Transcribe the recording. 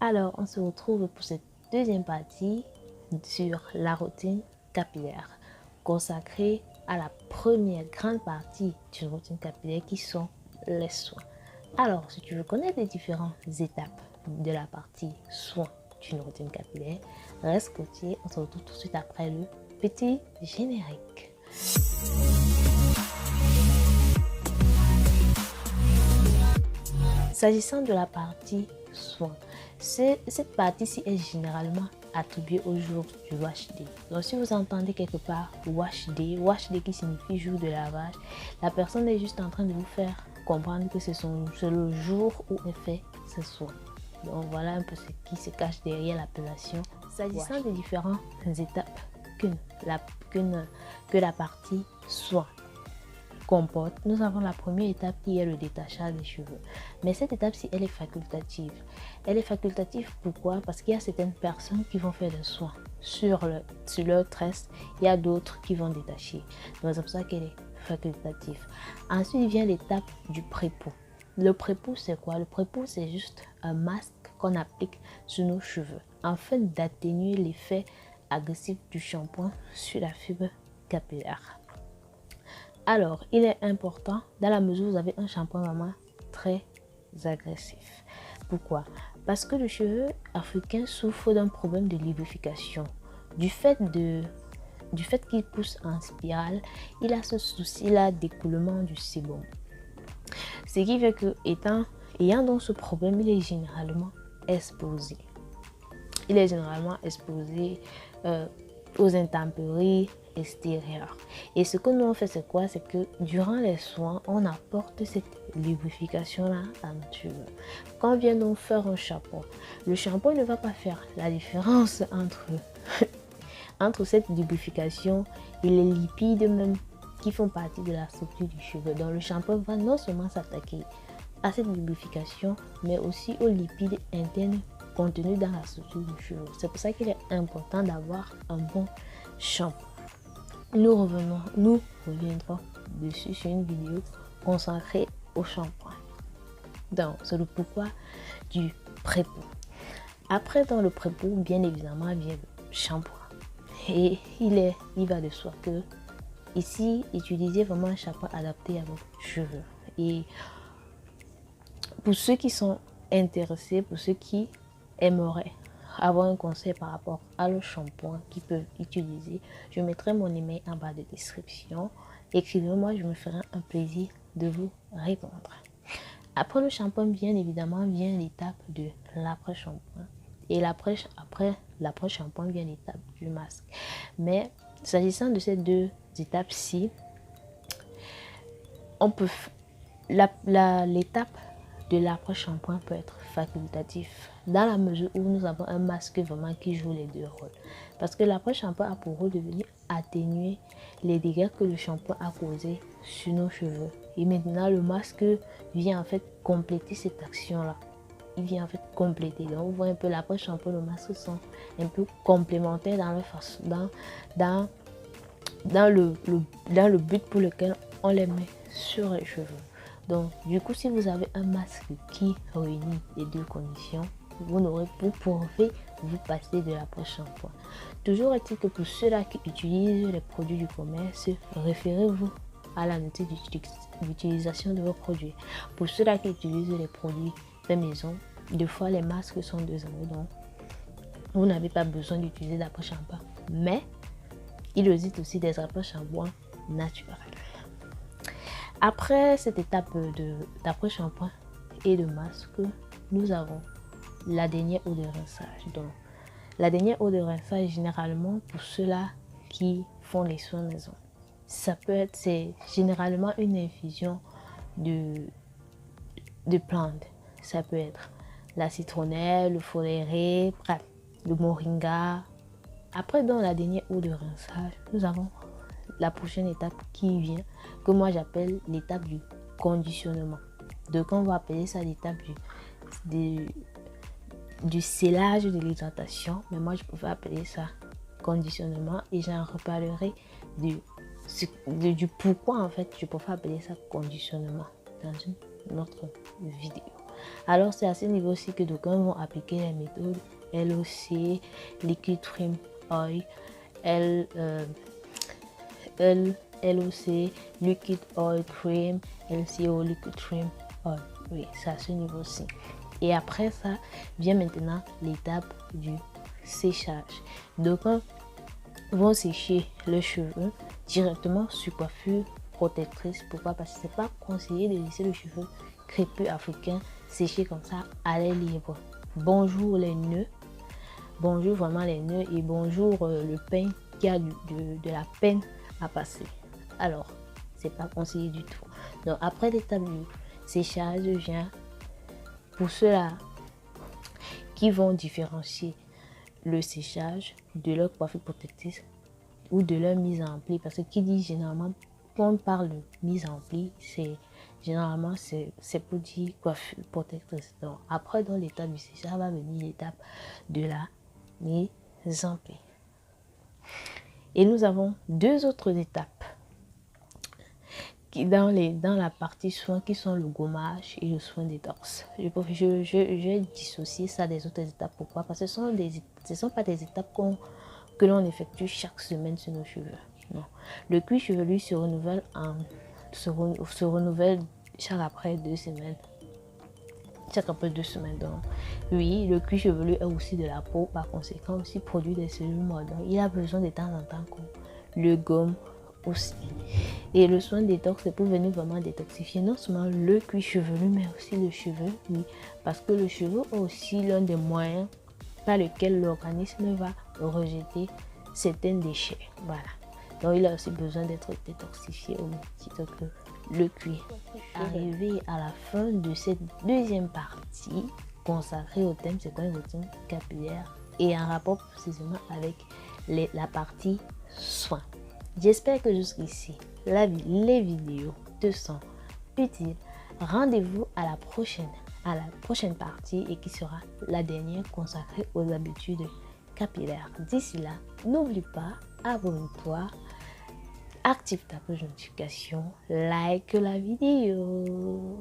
Alors, on se retrouve pour cette deuxième partie sur la routine capillaire, consacrée à la première grande partie d'une routine capillaire qui sont les soins. Alors, si tu veux connaître les différentes étapes de la partie soins d'une routine capillaire, reste scotché, on se retrouve tout de suite après le petit générique. S'agissant de la partie soins, cette partie-ci est généralement attribuée au jour du wash day. Donc si vous entendez quelque part wash day qui signifie jour de lavage, la personne est juste en train de vous faire comprendre que c'est le jour où elle fait ses soins. Donc voilà un peu ce qui se cache derrière l'appellation. S'agissant des différentes étapes que la partie soins comporte, nous avons la première étape qui est le détachage des cheveux. Mais cette étape-ci, elle est facultative. Elle est facultative pourquoi? Parce qu'il y a certaines personnes qui vont faire des soins sur leur tresse, il y a d'autres qui vont détacher. Donc c'est pour ça qu'elle est facultative. Ensuite vient l'étape du pré-pou. Le pré-pou, c'est quoi? Le pré-pou, c'est juste un masque qu'on applique sur nos cheveux afin d'atténuer l'effet agressif du shampoing sur la fibre capillaire. Alors, il est important, dans la mesure où vous avez un shampoing vraiment très agressif. Pourquoi? Parce que le cheveu africain souffre d'un problème de lubrification. Du fait qu'il pousse en spirale, il a ce souci-là d'écoulement du sébum. Ce qui fait que, ayant donc ce problème, il est généralement exposé. Il est généralement exposé aux intempéries extérieures. Et ce que nous on fait, c'est quoi? C'est que durant les soins, on apporte cette lubrification là à notre cheveu. Quand on vient donc faire un shampoing, le shampoing ne va pas faire la différence entre cette lubrification et les lipides même qui font partie de la structure du cheveu. Donc le shampoing va non seulement s'attaquer à cette lubrification, mais aussi aux lipides internes contenus dans la structure du cheveu. C'est pour ça qu'il est important d'avoir un bon shampoing. Nous reviendrons dessus sur une vidéo consacrée au shampoing. Donc, c'est le pourquoi du pré-pou. Après, dans le pré-pou, bien évidemment, vient le shampoing. Et il va de soi que ici, utilisez vraiment un shampoing adapté à vos cheveux. Et pour ceux qui sont intéressés, pour ceux qui aimeraient avoir un conseil par rapport à le shampoing qu'ils peuvent utiliser, je mettrai mon email en bas de description. Écrivez-moi, je me ferai un plaisir de vous répondre. Après le shampoing, bien évidemment, vient l'étape de l'après-shampoing. Et après l'après-shampoing vient l'étape du masque. Mais s'agissant de ces deux étapes-ci, l'étape de l'après-shampoing peut être facultatif dans la mesure où nous avons un masque vraiment qui joue les deux rôles. Parce que l'après-shampoing a pour rôle de venir atténuer les dégâts que le shampoing a causés sur nos cheveux. Et maintenant, le masque vient en fait compléter cette action-là. Il vient en fait compléter. Donc, vous voyez un peu l'après-shampoing, le masque sont un peu complémentaires dans le but pour lequel on les met sur les cheveux. Donc, du coup, si vous avez un masque qui réunit les deux conditions, vous pouvez vous passer de l'après-shampoing. Toujours est-il que pour ceux-là qui utilisent les produits du commerce, référez-vous à la notice d'utilisation de vos produits. Pour ceux-là qui utilisent les produits fait maison, des fois les masques sont 2 euros, donc vous n'avez pas besoin d'utiliser l'après-shampoing. Mais il existe aussi des après-shampoings naturels. Après cette étape d'après-shampoing et de masque, nous avons la dernière eau de rinçage. Donc, la dernière eau de rinçage, généralement pour ceux-là qui font les soins maison, c'est généralement une infusion de plantes. Ça peut être la citronnelle, le foléré, bref, le moringa. Après, dans la dernière eau de rinçage, nous avons la prochaine étape qui vient, que moi j'appelle l'étape du conditionnement. Donc on va appeler ça l'étape du scellage de l'hydratation, mais moi je préfère appeler ça conditionnement et j'en reparlerai du pourquoi en fait je préfère appeler ça conditionnement dans une autre vidéo. Alors c'est à ce niveau-ci que d'aucuns vont appliquer les méthodes LOC, Liquid Trim Oil, LOC, Liquid Oil Cream, LCO, Liquid Trim Oil. Oui, c'est à ce niveau-ci. Et après ça, vient maintenant l'étape du séchage. D'aucuns vont sécher les cheveux directement sur coiffure protectrice. Pourquoi? Parce que c'est pas conseillé de laisser le cheveu crépus africain sécher comme ça à l'air libre. Bonjour les nœuds, bonjour vraiment les nœuds et bonjour le peigne qui a de la peine à passer. Alors, c'est pas conseillé du tout. Donc après l'étape du séchage, vient pour ceux-là qui vont différencier le séchage de leur coiffure protectrice ou de leur mise en pli, parce que qui dit généralement quand on parle de mise en pli, c'est généralement c'est pour dire coiffure protectrice. Donc après dans l'étape du séchage va venir l'étape de la mise en pli. Et nous avons deux autres étapes qui dans la partie soins qui sont le gommage et le soin détox. Je dissocier ça des autres étapes. Pourquoi? Parce que ce sont pas des étapes que l'on effectue chaque semaine sur nos cheveux. Non. Le cuir chevelu se renouvelle chaque après 2 semaines. Chaque après 2 semaines. Donc, oui, le cuir chevelu est aussi de la peau, par conséquent aussi produit des cellules mortes. Donc, il a besoin de temps en temps qu'on le gomme aussi. Et le soin détox, c'est pour venir vraiment détoxifier non seulement le cuir chevelu, mais aussi le cheveu. Oui, parce que le cheveu est aussi l'un des moyens par lequel l'organisme va rejeter certains déchets. Voilà. Donc, il a aussi besoin d'être détoxifié au même titre que le cuir. Arrivé à la fin de cette deuxième partie consacrée au thème, c'est une routine capillaire et en rapport précisément avec la partie soins. J'espère que jusqu'ici, les vidéos te sont utiles. Rendez-vous à la prochaine partie et qui sera la dernière consacrée aux habitudes capillaires. D'ici là, n'oublie pas, abonne-toi, active ta cloche de notification, like la vidéo.